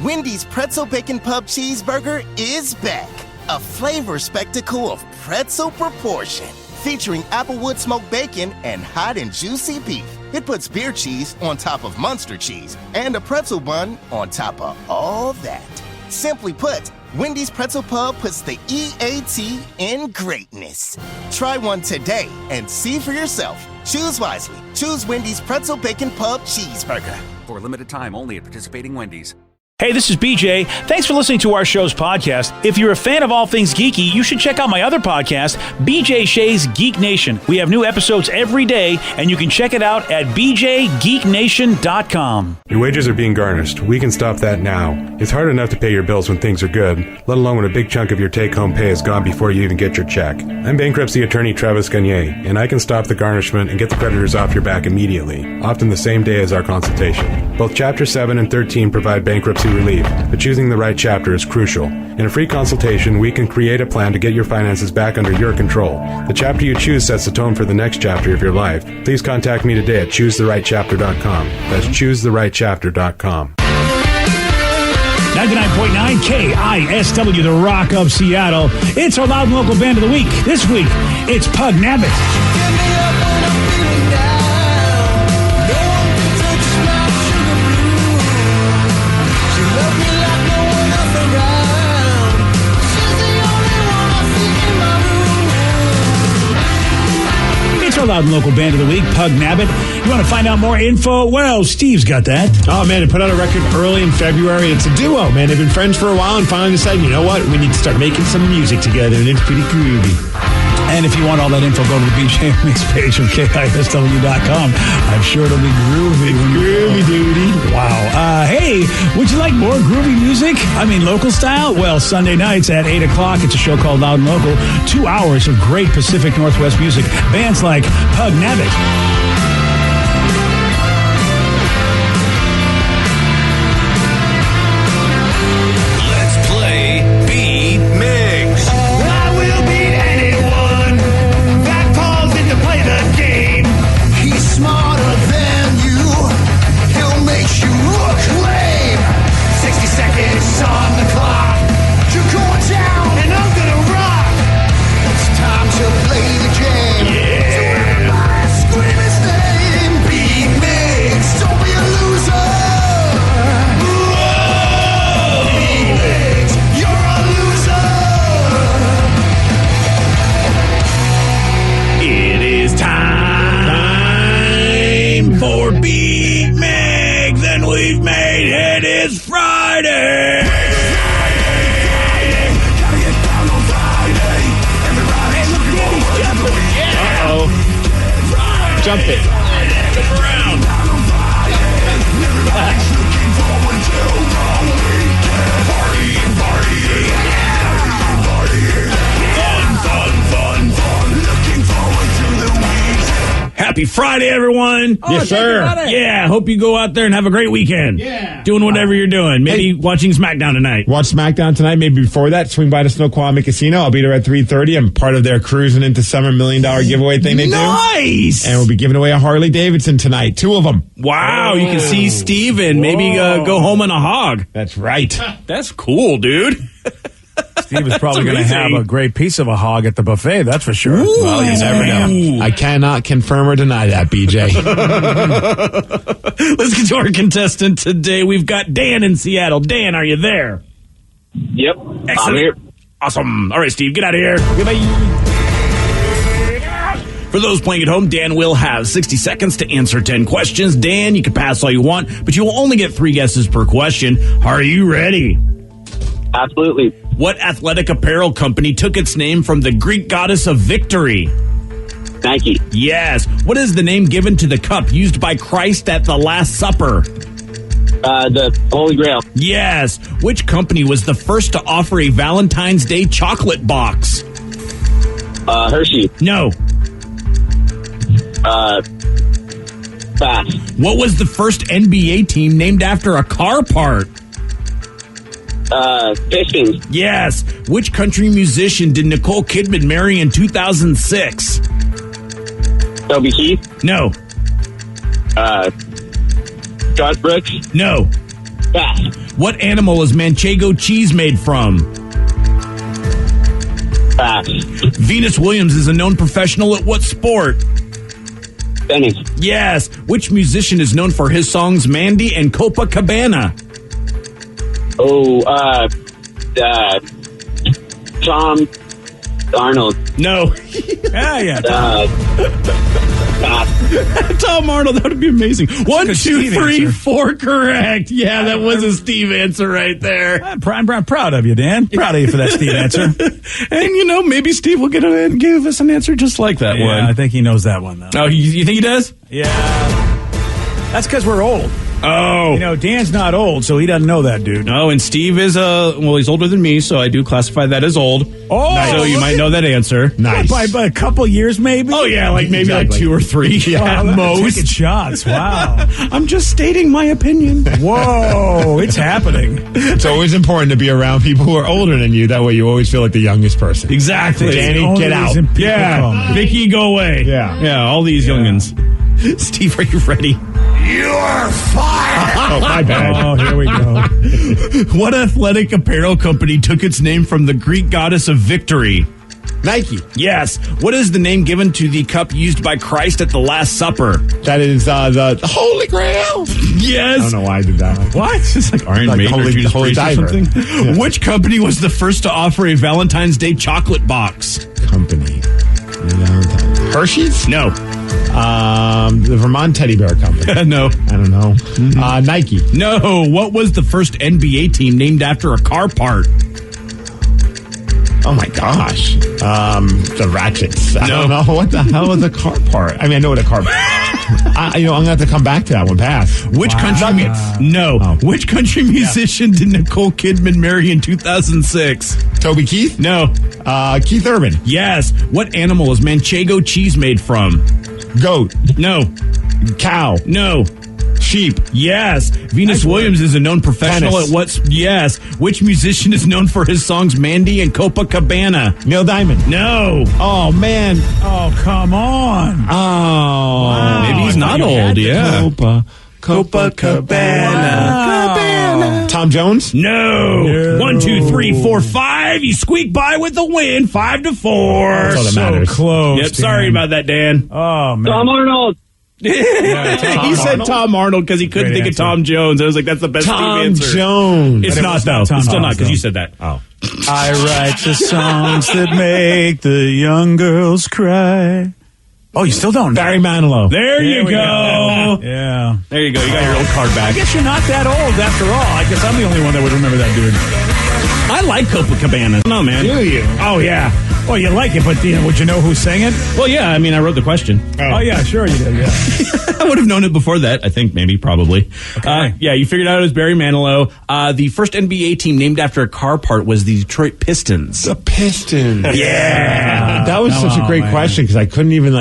Wendy's Pretzel Bacon Pub Cheeseburger is back. A flavor spectacle of pretzel proportion. Featuring applewood smoked bacon and hot and juicy beef. It puts beer cheese on top of Munster cheese and a pretzel bun on top of all that. Simply put, Wendy's Pretzel Pub puts the EAT in greatness. Try one today and see for yourself. Choose wisely. Choose Wendy's Pretzel Bacon Pub Cheeseburger. For a limited time only at participating Wendy's. Hey, this is BJ. Thanks for listening to our show's podcast. If you're a fan of all things geeky, you should check out my other podcast, BJ Shea's Geek Nation. We have new episodes every day, and you can check it out at bjgeeknation.com. Your wages are being garnished. We can stop that now. It's hard enough to pay your bills when things are good, let alone when a big chunk of your take-home pay is gone before you even get your check. I'm bankruptcy attorney Travis Gagne, and I can stop the garnishment and get the creditors off your back immediately, often the same day as our consultation. Both Chapter 7 and 13 provide bankruptcy relief, but choosing the right chapter is crucial. In a free consultation, we can create a plan to get your finances back under your control. The chapter you choose sets the tone for the next chapter of your life. Please contact me today at choosetherightchapter.com. That's choosetherightchapter.com. 99.9 KISW, the Rock of Seattle. It's our Loud and Local Band of the Week. This week, it's Pug Nabbit. Loud and Local Band of the Week, Pug Nabbit. You want to find out more info? Well, Steve's got that. Oh, man, they put out a record early in February. It's a duo, man. They've been friends for a while and finally decided, you know what? We need to start making some music together, and it's pretty groovy. And if you want all that info, go to the BJ Mix page of KISW.com. I'm sure it'll be groovy. Groovy, duty. Wow. Hey, would you like more groovy music? I mean, local style? Well, Sunday nights at 8 o'clock, it's a show called Loud and Local. 2 hours of great Pacific Northwest music. Bands like Pug Nabbit. Jump it. Jump around. Fun. Looking forward to the week. Happy Friday, everyone. Oh, yes, sir. Yeah, hope you go out there and have a great weekend. Yeah. Doing whatever you're doing. Maybe watching SmackDown tonight. Watch SmackDown tonight. Maybe before that, swing by the Snoqualmie Casino. I'll be there at 3:30. I'm part of their Cruising into Summer $1 million giveaway thing they do. Nice! And we'll be giving away a Harley Davidson tonight. 2 of them. Wow, you can see Steve and maybe go home on a hog. That's right. That's cool, dude. Steve is probably going to have a great piece of a hog at the buffet, that's for sure. Ooh. Well, you never know. I cannot confirm or deny that, BJ. Let's get to our contestant today. We've got Dan in Seattle. Dan, are you there? Yep. Excellent. I'm here. Awesome. All right, Steve, get out of here. Goodbye. For those playing at home, Dan will have 60 seconds to answer 10 questions. Dan, you can pass all you want, but you will only get 3 guesses per question. Are you ready? Absolutely. What athletic apparel company took its name from the Greek goddess of victory? Nike. Yes. What is the name given to the cup used by Christ at the Last Supper? The Holy Grail. Yes. Which company was the first to offer a Valentine's Day chocolate box? Hershey. No. Pass. What was the first NBA team named after a car part? Pistons. Yes. Which country musician did Nicole Kidman marry in 2006? Toby Keith. No. Josh Brooks. No. Pass. What animal is manchego cheese made from? Pass. Venus Williams is a known professional at what sport? Tennis. Yes. Which musician is known for his songs Mandy and Copacabana? Tom Arnold. No. Yeah. Pass. Tom Arnold, that would be amazing. 1, 2, Steve 3, answer. 4, correct. Yeah, that was a Steve answer right there. I'm proud of you, Dan. Proud of you for that Steve answer. And, maybe Steve will give us an answer just like that Yeah, one. I think he knows that one, though. Oh, you think he does? Yeah. That's because we're old. Oh. Dan's not old, so he doesn't know that, dude. Oh, and Steve is, he's older than me, so I do classify that as old. Oh, So you look might at- know that answer. What, by a couple years, maybe? Oh, yeah, maybe Exactly. 2 or 3 at Wow, most. taking shots. Wow. I'm just stating my opinion. Whoa, it's happening. It's always important to be around people who are older than you. That way you always feel like the youngest person. Exactly. Danny, Danny, get get out. out. Yeah. Vicky, go away. Yeah. Yeah, all these youngins. Steve, are you ready? Oh, my bad. Oh, here we go. What athletic apparel company took its name from the Greek goddess of victory? Nike. Yes. What is the name given to the cup used by Christ at the Last Supper? That is the Holy Grail. Yes. I don't know why I did that. What? It's like Iron Like Maiden or Holy- Judas Holy Priest or Diver. something. Yeah. Which company was the first to offer a Valentine's Day chocolate box? Company. Hershey's? No. The Vermont Teddy Bear Company. No. I don't know. Nike. No. What was the first NBA team named after a car part? Oh my gosh. The Ratchets. I don't know. What the hell is a car part? I mean, I know what a car I'm going to have to come back to that one. Pass. Which country? No. Oh. Which country musician did Nicole Kidman marry in 2006? Toby Keith? No. Keith Urban. Yes. What animal is manchego cheese made from? Goat. No. Cow. No. Sheep. Yes. Venus Williams is a known professional Tennis. at what's... Yes. Which musician is known for his songs Mandy and Copacabana? Neil Diamond. No. Oh, man. Oh, come on. Oh. Maybe he's not old, yeah. Copacabana. Tom Jones? No. 1, 2, 3, 4, 5. You squeak by with the win. 5-4. That's all that So matters. close. Yep. Sorry Dan. about that, Dan. Oh, man. Tom Arnold. He said Tom Arnold because he couldn't Great think answer. of Tom Jones. I was like, that's the best Tom Steve answer. Jones. It's But it not, was though. not Tom It's still not Jones, because you though. said that. Oh. I write the songs that make the young girls cry. Oh, you still don't know? Barry Manilow. There you we go. Yeah. There you go. You got your old card I back. guess you're not that old after all. I guess I'm the only one that would remember that dude. I like Copacabana. No, man. Do you? Oh, yeah. Well, you like it, but would you know who sang it? Well, yeah. I mean, I wrote the question. Oh, yeah, sure you did, yeah. I would have known it before that. I think maybe, probably. Okay. Yeah, you figured out it was Barry Manilow. The first NBA team named after a car part was the Detroit Pistons. The Pistons. Yeah. That was Come such a on, great man. question because I couldn't even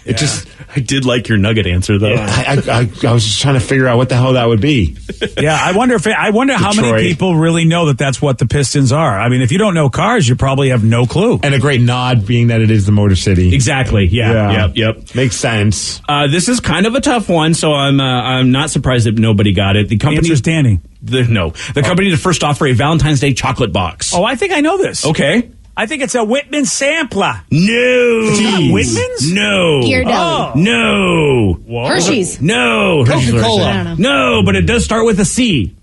it just. I did like your nugget answer, though. I was just trying to figure out what the hell that would be. Yeah, I wonder how many Detroit. people really know that that's what the Pistons are. I mean, if you don't know cars, you probably have no clue. And a great nod being that it is the Motor City. Exactly. Yeah. Yep. Makes sense. This is kind of a tough one, so I'm not surprised that nobody got it. The The company answer's Danny. the company to first offer a Valentine's Day chocolate box. Oh, I think I know this. Okay. I think it's a Whitman sampler. No. Tease. Whitman's? No. Ghirardelli. No. Hershey's. No. Coca-Cola. I don't know. No, but it does start with a C.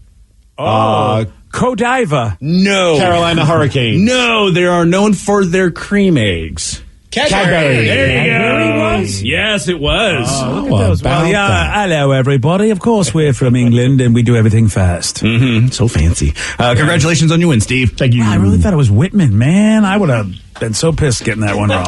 Godiva. No. Carolina Hurricane. No, they are known for their cream eggs. Cadbury. There you go. Cadbury was? Yes, it was. Look at those. Well, about yeah, that? hello, everybody. Of course, we're from England, and we do everything fast. So fancy. Congratulations on your win, Steve. Thank you. I really thought it was Whitman, man. I would have been so pissed getting that one wrong.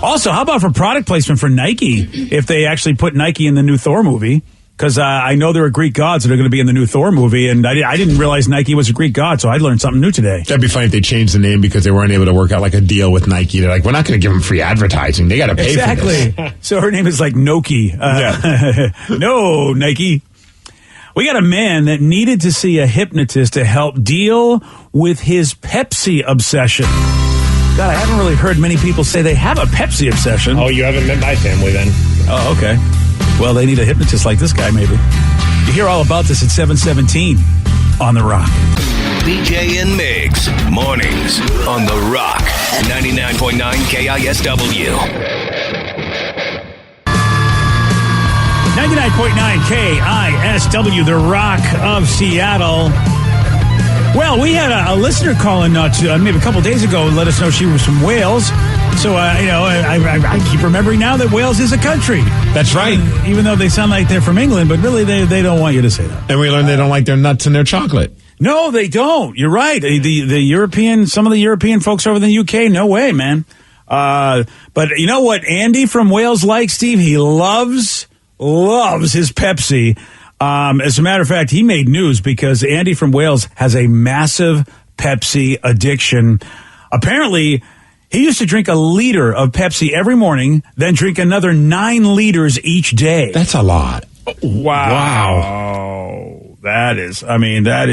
Also, how about for product placement for Nike, if they actually put Nike in the new Thor movie? Because I know there are Greek gods that are going to be in the new Thor movie, and I didn't realize Nike was a Greek god, so I learned something new today. That'd be funny if they changed the name because they weren't able to work out like a deal with Nike. They're like, we're not going to give them free advertising. They got to pay for this. So her name is like Noki. No, Nike. We got a man that needed to see a hypnotist to help deal with his Pepsi obsession. God, I haven't really heard many people say they have a Pepsi obsession. Oh, you haven't met my family then. Oh, okay. Well, they need a hypnotist like this guy, maybe. You hear all about this at 7:17 on The Rock. BJ and Migs, mornings on The Rock, 99.9 KISW. 99.9 KISW, The Rock of Seattle. Well, we had a listener calling maybe a couple days ago and let us know she was from Wales. So, I keep remembering now that Wales is a country. That's right. Even though they sound like they're from England, but really they don't want you to say that. And we learned they don't like their nuts and their chocolate. No, they don't. You're right. Some of the European folks over in the UK, no way, man. But you know what Andy from Wales likes, Steve? He loves his Pepsi. As a matter of fact, he made news because Andy from Wales has a massive Pepsi addiction. Apparently, he used to drink a liter of Pepsi every morning, then drink another 9 liters each day. That's a lot. Wow. That is,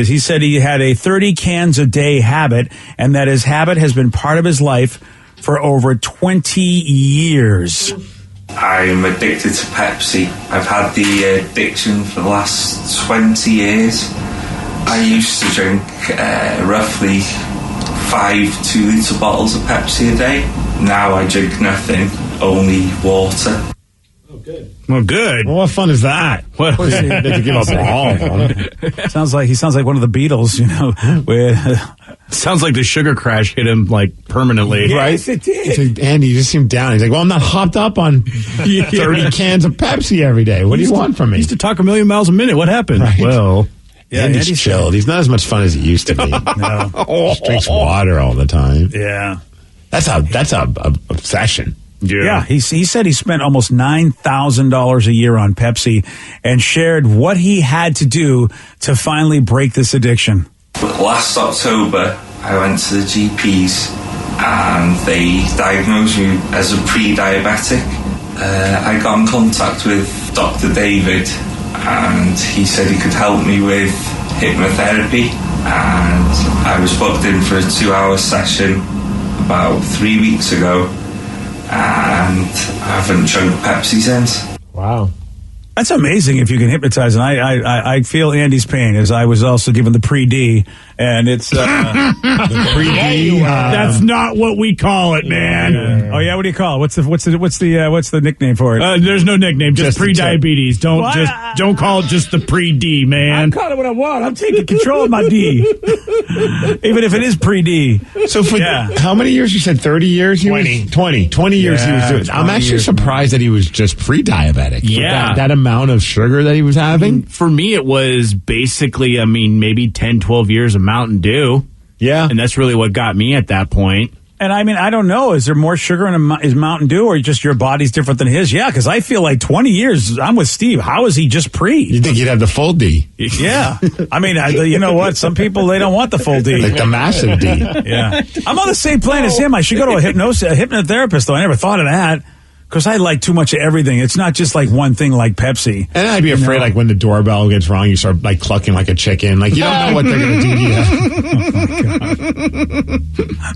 he said he had a 30 cans a day habit, and that his habit has been part of his life for over 20 years. I'm addicted to Pepsi. I've had the addiction for the last 20 years. I used to drink roughly 5 2-litre bottles of Pepsi a day. Now I drink nothing, only water. Well, good. Well, what fun is that? What is it? To give up all of them. Sounds like one of the Beatles, Sounds like the sugar crash hit him permanently. Yes, it did. He's like, Andy, you just seemed down. He's like, well, I'm not hopped up on 30 cans of Pepsi every day. What do you want from me? He used to talk 1,000,000 miles a minute. What happened? Right. Well, yeah, Andy's chilled. He's not as much fun as he used to be. No. Just drinks water all the time. Yeah. That's a obsession. Yeah, he said he spent almost $9,000 a year on Pepsi and shared what he had to do to finally break this addiction. Last October, I went to the GPs and they diagnosed me as a pre-diabetic. I got in contact with Dr. David and he said he could help me with hypnotherapy, and I was booked in for a 2-hour session about 3 weeks ago. And I haven't drunk Pepsi since. Wow. That's amazing if you can hypnotize. And I feel Andy's pain as I was also given the pre-D. And it's the pre-D. That's not what we call it, man. Oh yeah, what do you call it? What's the nickname for it? There's no nickname, just pre-diabetes. Don't call it just the pre-D, man. I call it what I want. I'm taking control of my D. Even if it is pre-D. So for how many years? You said 30 years? 20 years he was doing it. I'm actually surprised that he was just pre-diabetic. Yeah. That amount of sugar that he was having. For me, it was basically, maybe 10, 12 years of Mountain Dew. Yeah. And that's really what got me at that point. And I don't know. Is there more sugar in is Mountain Dew, or just your body's different than his? Yeah, because I feel like 20 years, I'm with Steve. How is he just pre? You think he'd have the full D? Yeah. You know what? Some people, they don't want the full D. Like the massive D. Yeah. I'm on the same plane as him. I should go to a hypnotherapist, though. I never thought of that. Because I like too much of everything. It's not just like one thing like Pepsi. And I'd be afraid, like, when the doorbell gets wrong, you start, like, clucking like a chicken. Like, you don't know what they're going to do to you.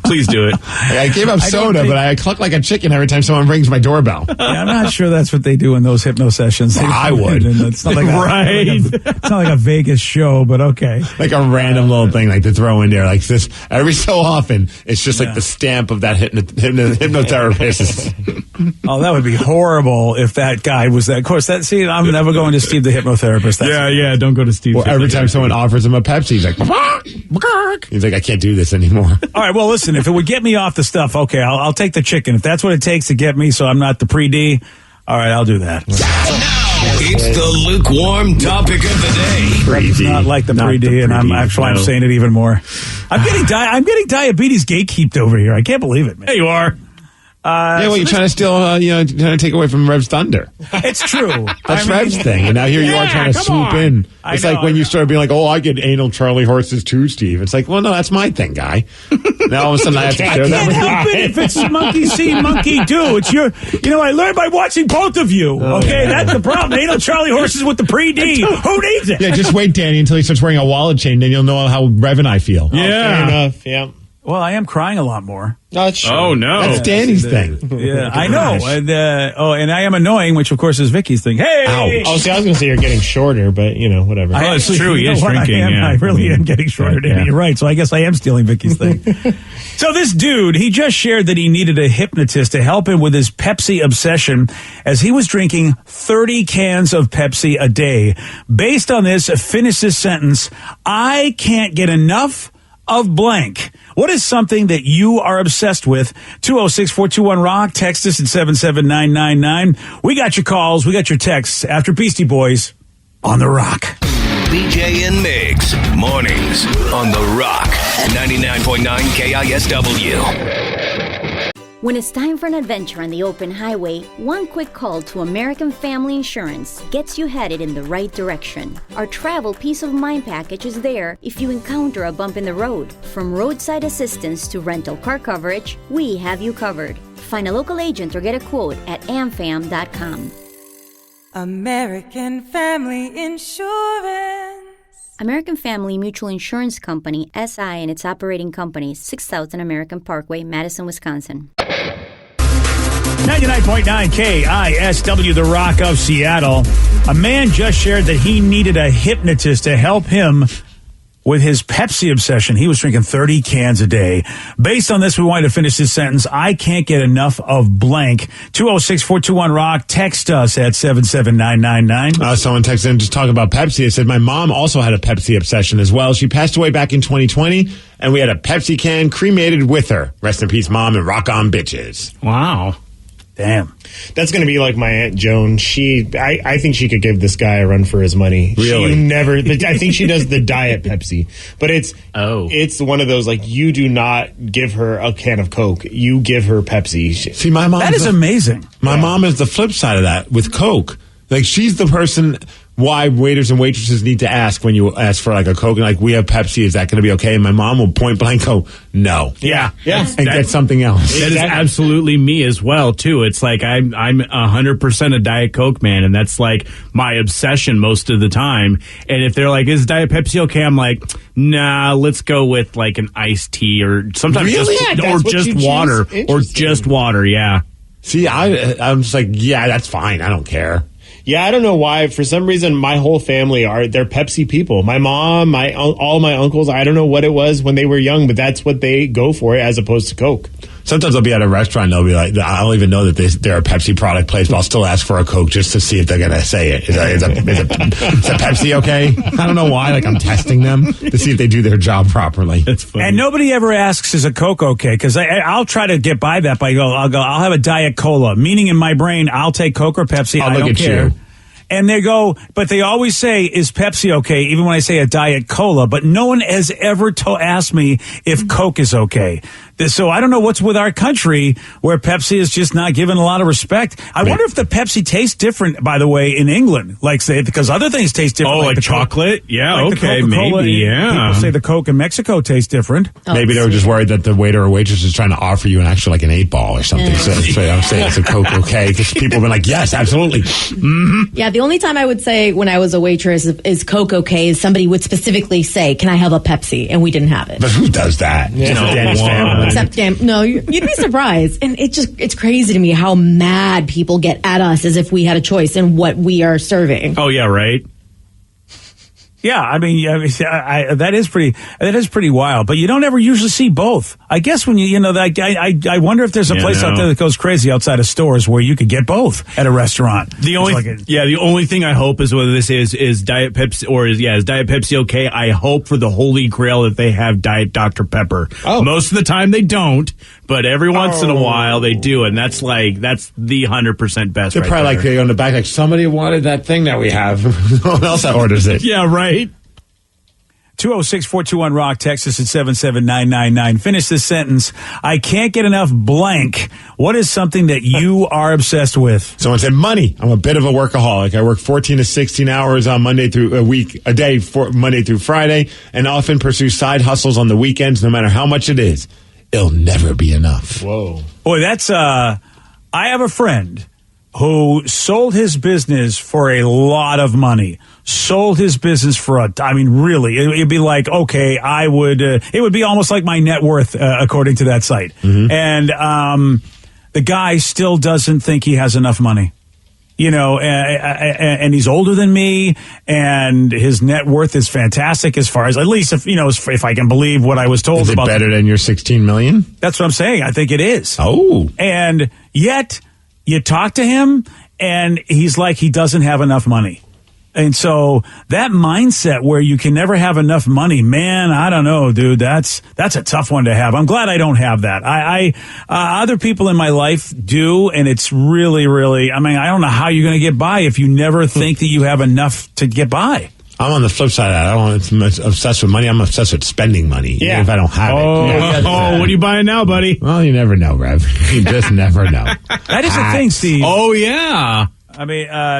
Please do it. I gave up soda, but I cluck like a chicken every time someone rings my doorbell. Yeah, I'm not sure that's what they do in those hypno sessions. Well, I would. It's not like it's not like a Vegas show, but okay. Like a random little thing, like to throw in there, like this. Every so often, it's just like the stamp of that hypnotherapist. Oh, that would be horrible if that guy was that. Of course, I'm never going to Steve the hypnotherapist. Yeah, don't go to Steve. Well, every time someone offers him a Pepsi, he's like, I can't do this anymore. All right, well, listen, if it would get me off the stuff, okay, I'll take the chicken. If that's what it takes to get me so I'm not the pre-D, all right, I'll do that. It's the lukewarm topic of the day. It's not like the pre-D, and I'm saying it even more. I'm getting diabetes gatekeeped over here. I can't believe it, man. There you are. You're trying to steal, trying to take away from Rev's thunder. It's true. That's Rev's thing, and now here you are trying to swoop in. It's like when you start being like, oh, I get anal Charlie horses too, Steve. It's like, well, no, that's my thing, guy. Now all of a sudden I have to share that with you. I can't help it if it's monkey see, monkey do. It's I learned by watching both of you. Okay, that's the problem. Anal Charlie horses with the pre-D. Who needs it? Yeah, just wait, Danny, until he starts wearing a wallet chain, then you'll know how Rev and I feel. Yeah. Fair enough, yeah. Well, I am crying a lot more. That's true. Oh, no. That's Danny's thing. Yeah, I know. And, and I am annoying, which, of course, is Vicky's thing. Hey! Ouch. Oh, see, I was going to say you're getting shorter, but, whatever. It's true. He is drinking. I really am getting shorter, Danny. You're right. So I guess I am stealing Vicky's thing. So this dude, he just shared that he needed a hypnotist to help him with his Pepsi obsession as he was drinking 30 cans of Pepsi a day. Based on this, finish this sentence. I can't get enough of blank. What is something that you are obsessed with? 206-421-ROCK. Text us at 77999. We got your calls. We got your texts after Beastie Boys on The Rock. BJ and Migs, mornings on The Rock, 99.9 KISW. When it's time for an adventure on the open highway, one quick call to American Family Insurance gets you headed in the right direction. Our travel peace of mind package is there if you encounter a bump in the road. From roadside assistance to rental car coverage, we have you covered. Find a local agent or get a quote at amfam.com. American Family Insurance. American Family Mutual Insurance Company, SI, and its operating companies, 6000 American Parkway, Madison, Wisconsin. 99.9 KISW, The Rock of Seattle. A man just shared that he needed a hypnotist to help him with his Pepsi obsession. He was drinking 30 cans a day. Based on this, we wanted to finish this sentence. I can't get enough of blank. 206-421-ROCK. Text us at 77999. Someone texted in just talking about Pepsi. It said, my mom also had a Pepsi obsession as well. She passed away back in 2020, and we had a Pepsi can cremated with her. Rest in peace, Mom, and rock on, bitches. Wow. Damn. That's going to be like my Aunt Joan. I think she could give this guy a run for his money. Really? I think she does the Diet Pepsi. But it's one of those, like, you do not give her a can of Coke. You give her Pepsi. See, my mom. That is amazing. My mom is the flip side of that with Coke. Like, she's the person why waiters and waitresses need to ask when you ask for, like, a Coke. Like, we have Pepsi. Is that going to be okay? And my mom will point blank go, no. Yeah. And get something else. That is absolutely me as well, too. It's like I'm 100% a Diet Coke man, and that's, like, my obsession most of the time. And if they're like, is Diet Pepsi okay? I'm like, nah, let's go with, like, an iced tea or sometimes just water. Or just water, yeah. See, I'm just like, yeah, that's fine. I don't care. Yeah, I don't know why. For some reason, my whole family they're Pepsi people. My mom, all my uncles, I don't know what it was when they were young, but that's what they go for as opposed to Coke. Sometimes I'll be at a restaurant and they'll be like, I don't even know that they're a Pepsi product place, but I'll still ask for a Coke just to see if they're going to say it. Is a Pepsi okay? I don't know why. Like, I'm testing them to see if they do their job properly. That's funny. And nobody ever asks, is a Coke okay? Because I'll try to get by that by I'll have a Diet Cola, meaning in my brain, I'll take Coke or Pepsi. I don't care. And they go, but they always say, is Pepsi okay? Even when I say a Diet Cola, but no one has ever asked me if Coke is okay. So I don't know what's with our country where Pepsi is just not given a lot of respect. I wonder if the Pepsi tastes different, by the way, in England. Like, say, because other things taste different. Oh, like chocolate? Yeah, like okay, maybe, yeah. People say the Coke in Mexico tastes different. Maybe they were just worried that the waiter or waitress is trying to offer you an actual, like, an 8-ball or something. So I'm saying it's a Coke okay, because people have been like, yes, absolutely. Mm-hmm. Yeah, the only time I would say when I was a waitress is Coke okay is somebody would specifically say, can I have a Pepsi? And we didn't have it. But who does that? Yeah. Danny's family. Except Dan. No, you'd be surprised. And it's crazy to me how mad people get at us as if we had a choice in what we are serving. Oh, yeah, right. Yeah, I mean, that is pretty wild. But you don't ever usually see both. I guess when I wonder if there's a place out there that goes crazy outside of stores where you could get both at a restaurant. The only thing I hope is whether this is Diet Pepsi or is Diet Pepsi okay? I hope for the holy grail that they have Diet Dr. Pepper. Oh. Most of the time they don't, but every once in a while they do, and that's the 100% best. They're right probably there. like they on the back, like somebody wanted that thing that we have. No one else orders it. Yeah, right. 206-421-ROCK, Texas at 77999. Finish this sentence. I can't get enough blank. What is something that you are obsessed with? Someone said money. I'm a bit of a workaholic. I work 14 to 16 hours on Monday through Monday through Friday, and often pursue side hustles on the weekends, no matter how much it is. It'll never be enough. Whoa. Boy, that's, I have a friend who sold his business for a lot of money. sold his business for really, it'd be like, okay, I would, it would be almost like my net worth, according to that site. And the guy still doesn't think he has enough money. And he's older than me, and his net worth is fantastic as far as, at least if I can believe what I was told. Is it about better than your $16 million? That's what I'm saying. I think it is. Oh. And yet you talk to him and he's like, he doesn't have enough money. And so that mindset where you can never have enough money, man, I don't know, dude. That's a tough one to have. I'm glad I don't have that. Other people in my life do, and it's really, really, I don't know how you're going to get by if you never think that you have enough to get by. I'm on the flip side of that. I don't obsessed with money. I'm obsessed with spending money, even if I don't have it. What are you buying now, buddy? Well, you never know, Rev. You just never know. That is a thing, Steve. Oh, yeah.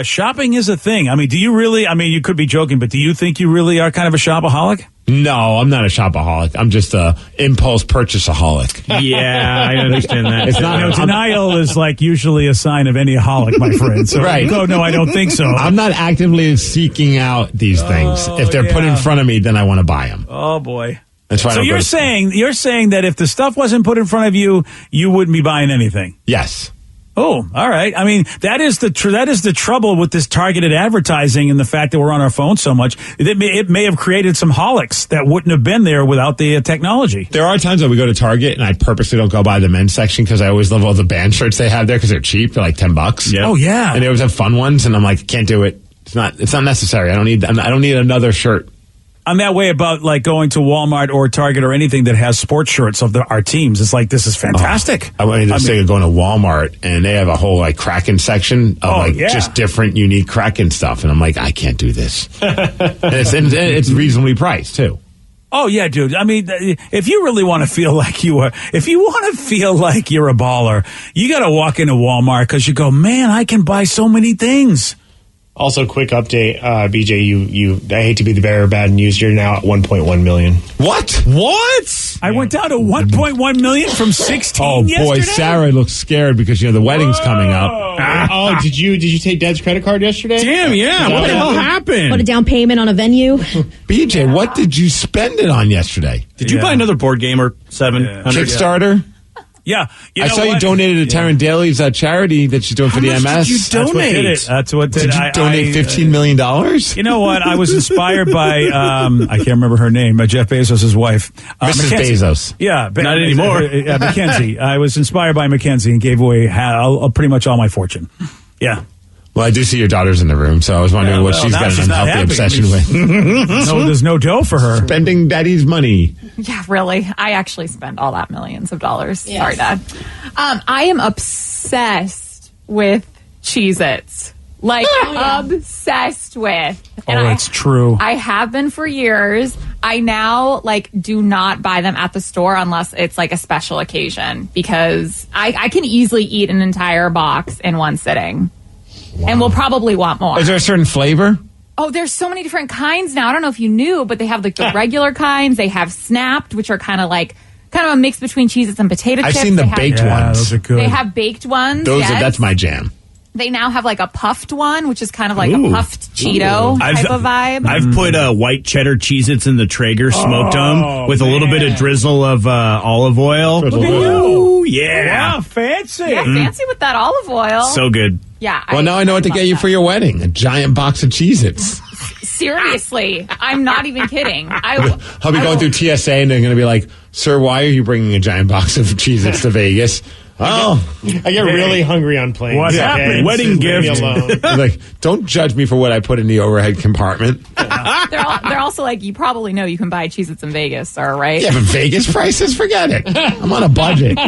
Shopping is a thing. Do you really, you could be joking, but do you think you really are kind of a shopaholic? No, I'm not a shopaholic. I'm just a impulse purchaseaholic. Yeah, I understand that. It's not denial is like usually a sign of any aholic, my friend. So right. No, I don't think so. I'm not actively seeking out these things. If they're put in front of me, then I want to buy them. Oh boy. That's why. So you're saying that if the stuff wasn't put in front of you, you wouldn't be buying anything? Yes. Oh, all right. That is the trouble with this targeted advertising and the fact that we're on our phones so much. It may have created some holics that wouldn't have been there without the technology. There are times that we go to Target and I purposely don't go by the men's section because I always love all the band shirts they have there because they're cheap. They're like $10. Yep. Oh yeah. And they always have fun ones, and I'm like, can't do it. It's not necessary. I don't need another shirt. I'm that way about like going to Walmart or Target or anything that has sports shirts of our teams. It's like, this is fantastic. I going to Walmart and they have a whole like Kraken section of just different unique Kraken stuff. And I'm like, I can't do this. and it's reasonably priced too. Oh yeah, dude. If you really want to feel like you're a baller, you got to walk into Walmart because you go, man, I can buy so many things. Also, quick update, BJ. I hate to be the bearer of bad news. You're now at 1.1 million. What? I went down to 1.1 million from 16. Oh boy, Sarah looks scared because the wedding's coming up. Did you take Dad's credit card yesterday? Damn, yeah. What the hell happened? Put a down payment on a venue. BJ, what did you spend it on yesterday? Did you buy another board game or 700? Kickstarter? Yeah. I saw you donated to Taryn Daly's charity that she's doing for the MS. Did you donate? That's what did it. Did you donate $15 million? You know what? I was inspired by, I can't remember her name, Jeff Bezos' wife. Mrs. Mackenzie. Bezos. Yeah. Not anymore. Mackenzie. I was inspired by Mackenzie and gave away pretty much all my fortune. Yeah. Well, I do see your daughter's in the room, so I was wondering what she's got an unhealthy obsession with. No, there's no dough for her. Spending daddy's money. Yeah, really. I actually spent all that millions of dollars. Yes. Sorry, Dad. I am obsessed with Cheez-Its. Obsessed with. And it's true. I have been for years. I now do not buy them at the store unless it's a special occasion because I can easily eat an entire box in one sitting. Wow. And we'll probably want more. Is there a certain flavor? Oh, there's so many different kinds now. I don't know if you knew, but they have the regular kinds. They have Snapped, which are kind of a mix between Cheez-Its and potato chips. I've seen the baked ones. Those are good. They have baked ones. That's my jam. They now have a puffed one, which is kind of a puffed Cheeto type of vibe. I've put white cheddar Cheez-Its in the Traeger, smoked them with a little bit of drizzle of olive oil. Look at you. Yeah. Wow, fancy. Yeah, fancy with that olive oil. So good. Yeah. Well, now I know what to get you for your wedding. A giant box of Cheez-Its. Seriously. I'm not even kidding. I'll be going through TSA and they're going to be like, sir, why are you bringing a giant box of Cheez-Its to Vegas? I get really hungry on planes. What's happening? Wedding gift. Don't judge me for what I put in the overhead compartment. They're also you probably know you can buy Cheez-Its in Vegas, right? Yeah, but Vegas prices, forget it. I'm on a budget.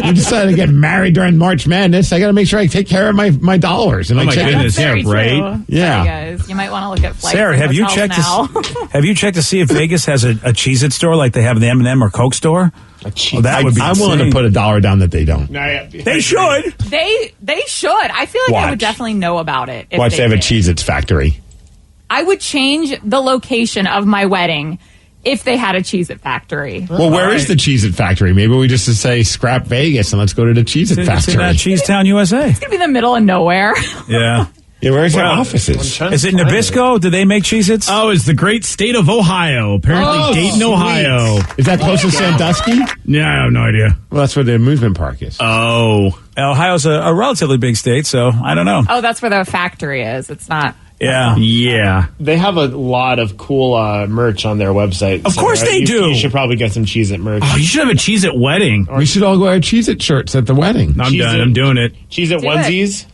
You decided to get married during March Madness. I got to make sure I take care of my dollars. And my goodness, yeah, right? Yeah. Sorry, guys. You might want to look at flights. Sarah, have you checked have you checked to see if Vegas has a Cheez-It store like they have the M&M or Coke store? That would be I'm willing to put $1 down that they don't. They should. They should. I feel like I would definitely know about it. Watch, they have a Cheez-Its factory. I would change the location of my wedding if they had a Cheez-It factory. Well, where is the Cheez-It factory? Maybe we just say scrap Vegas and let's go to the Cheez-It factory. It's in Cheese Town, USA. It's going to be in the middle of nowhere. Yeah. Yeah, where's their Well, offices? Is it Nabisco? Do they make Cheez-Its? Oh, it's the great state of Ohio. Apparently, Dayton, sweet. Ohio. Is that close to Sandusky? Yeah, I have no idea. Well, that's where the amusement park is. Oh. Ohio's a relatively big state, so I don't know. Oh, that's where the factory is. It's not. Yeah. Yeah. They have a lot of cool merch on their website. Of course they do. You should probably get some Cheez-It merch. Oh, you should have a Cheez-It wedding. We should all wear Cheez-It shirts at the wedding. I'm done. I'm doing it. Cheez-It Do onesies.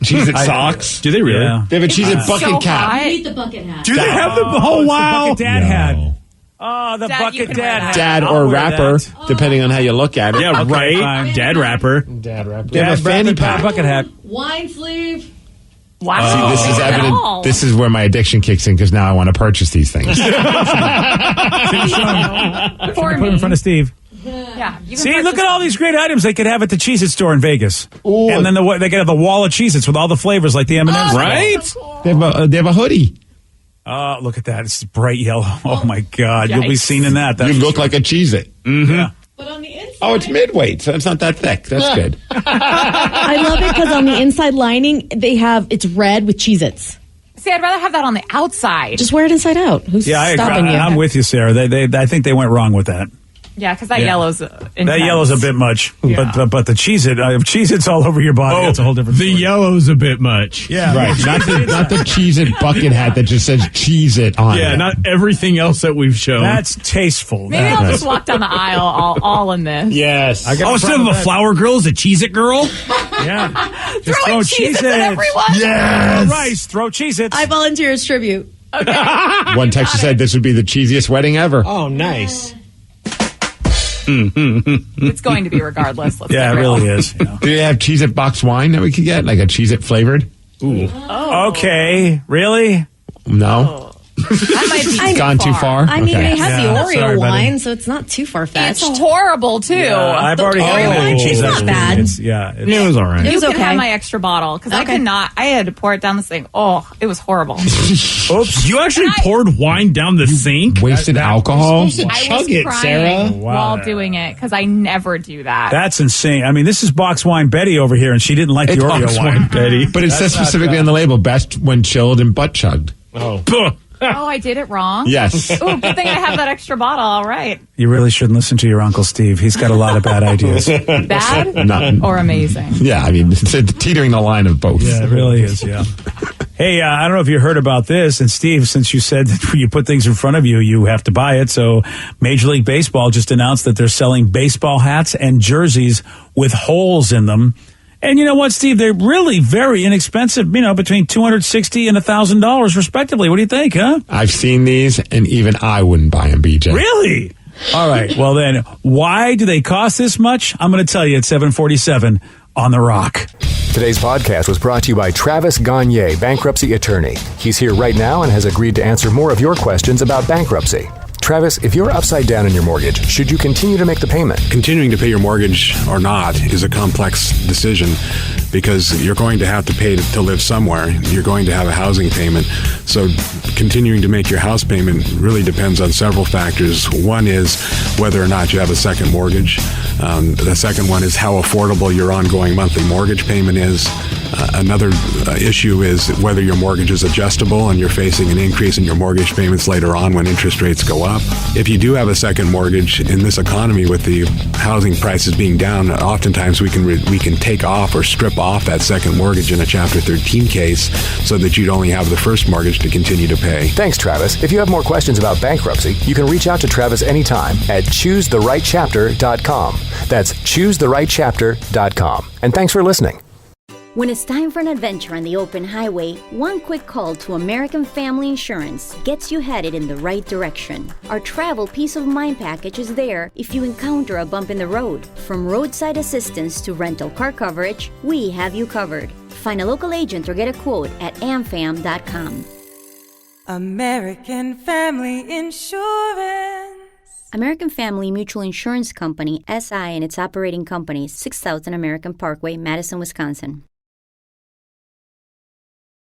Cheez-It socks. Do they really? Yeah. They have a Cheez-It bucket so cap. hot. Need the bucket hat. Do they have the? Oh, Oh, it's wow. the bucket dad hat. No. Oh, the Dad, you bucket can dad wear hat. Dad I'll or wear rapper, that. depending on how you look at it. Yeah, Okay, right. fine. Dad rapper. Dad rapper. They have a fanny pack. bucket hat. Wine sleeve. Wow. See, this is Not at evident. all. This is where my addiction kicks in because now I want to purchase these things. For Put him in me. front of Steve. Yeah. You can See, purchase look at all these great items they could have at the Cheez-It store in Vegas. Ooh. And then they could have the wall of Cheez-Its with all the flavors like the M&M's. Right? They have a hoodie. Oh, look at that. It's bright yellow. Oh, my God. You'll be Yikes. seen in that. That's You for look sure. like a Cheez-It. Yeah. But on the inside. Oh, it's midweight, so it's not that thick. That's good. I love it because on the inside lining, it's red with Cheez-Its. See, I'd rather have that on the outside. Just wear it inside out. Who's Yeah, I stopping agree. you? I'm with you, Sarah. I think they went wrong with that. Yeah, because that Yeah. yellow's That intense. yellow's a bit much. Yeah. But the Cheez-It, if Cheez-It's all over your body, that's a whole different story. The yellow's a bit much. Yeah. Right. Not the Cheez-It bucket hat that just says Cheez-It on it. Yeah, not everything else that we've shown. That's tasteful. Maybe I'll just walk down the aisle all in this. Yes. Oh, instead of a flower girl, is a Cheez-It girl? Yeah. Just throw Throwing Cheez-Its at everyone. Yes. Throw rice. Throw Cheez-Its. I volunteer as tribute. One texter said this would be the cheesiest wedding ever. Oh, nice. It's going to be regardless. Let's Yeah, be it real. really is. You know. Do they have Cheez-It box wine that we could get? Like a Cheez-It flavored? Ooh. Okay. Really? No. That might be Gone too far? I mean, Okay. they have Yeah, the Oreo sorry, buddy. wine, so it's not too far fetched. It's horrible too. I've already had Oreo it. wine, it's not bad. It was all right. You was can okay. have my extra bottle because I Okay. could not. I had to pour it down the sink. Oh, it was horrible. Oops. You actually poured wine down the sink? Wasted alcohol? Supposed to I chug was it, crying Sarah. Wow. while doing it because I never do that. That's insane. I mean, this is box wine Betty over here, and she didn't like the It's Oreo box wine. wine, Betty. But it says specifically on the label, best when chilled and butt chugged. Oh. Oh, I did it wrong. Yes. Oh, good thing I have that extra bottle. All right. You really shouldn't listen to your Uncle Steve. He's got a lot of bad ideas. Bad None. or amazing? Yeah, I mean, it's teetering the line of both. Yeah, it really is, yeah. Hey, I don't know if you heard about this. And Steve, since you said that when you put things in front of you, you have to buy it. So Major League Baseball just announced that they're selling baseball hats and jerseys with holes in them. And you know what, Steve? They're really very inexpensive, between $260 and $1,000 respectively. What do you think, huh? I've seen these, and even I wouldn't buy them, BJ. Really? All right. Well, then, why do they cost this much? I'm going to tell you at 747 on The Rock. Today's podcast was brought to you by Travis Gagne, bankruptcy attorney. He's here right now and has agreed to answer more of your questions about bankruptcy. Travis, if you're upside down in your mortgage, should you continue to make the payment? Continuing to pay your mortgage or not is a complex decision because you're going to have to pay to live somewhere. You're going to have a housing payment. So continuing to make your house payment really depends on several factors. One is whether or not you have a second mortgage. The second one is how affordable your ongoing monthly mortgage payment is. Another issue is whether your mortgage is adjustable and you're facing an increase in your mortgage payments later on when interest rates go up. If you do have a second mortgage in this economy with the housing prices being down, oftentimes we can take off or strip off that second mortgage in a Chapter 13 case so that you'd only have the first mortgage to continue to pay. Thanks, Travis. If you have more questions about bankruptcy, you can reach out to Travis anytime at choosetherightchapter.com. That's choosetherightchapter.com. And thanks for listening. When it's time for an adventure on the open highway, one quick call to American Family Insurance gets you headed in the right direction. Our travel peace of mind package is there if you encounter a bump in the road. From roadside assistance to rental car coverage, we have you covered. Find a local agent or get a quote at amfam.com. American Family Insurance. American Family Mutual Insurance Company, SI and its operating companies, 6000 American Parkway, Madison, Wisconsin.